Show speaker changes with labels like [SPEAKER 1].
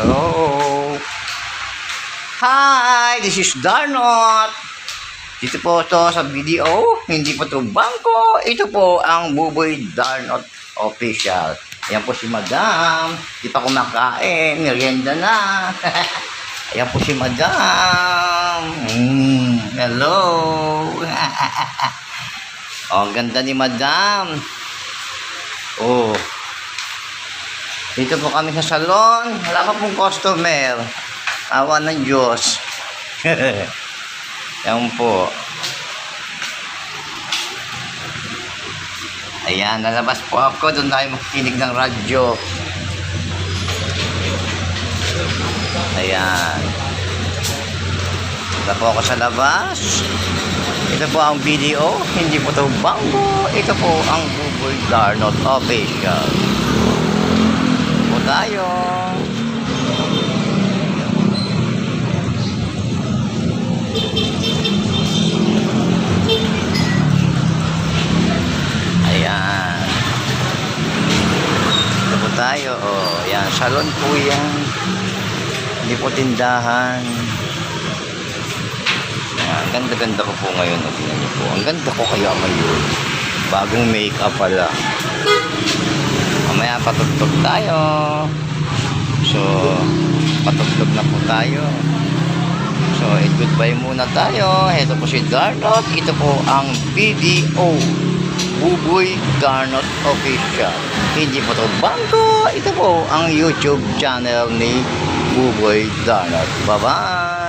[SPEAKER 1] Hello. Hi, this is Darnot. Dito po to sa video. Hindi po to bangko. Ito po ang Buboy Darnot Official. Ayan po si Madam. Di pa kumakain. Merienda na. Ayan po si Madam. Hello. Oh, ang ganda ni Madam. Oh. Dito po kami sa salon. Wala pa pong customer. Awa ng Diyos. Yan po. Ayan, nalabas po ako. Doon tayo makikinig ng radyo. Ayan. Ito po ako sa labas. Ito po ang video. Hindi po ito bangko. Ito po ang Buboy Darnot Official. Po tayo. Ayan. Ito po tayo. Oh, ayan. Salon po yan. Hindi po tindahan. Ayan. Ganda-ganda ko po ngayon. Tingnan niyo po. Ang ganda ko kaya ngayon. Bagong make-up pala. Mamaya patugtog tayo. So, patugtog na po tayo. So, goodbye muna tayo. Ito po si Darnot. Ito po ang video Buboy Darnot Official. Hindi po ito bangko. Ito po ang YouTube channel ni Buboy Darnot. Bye-bye!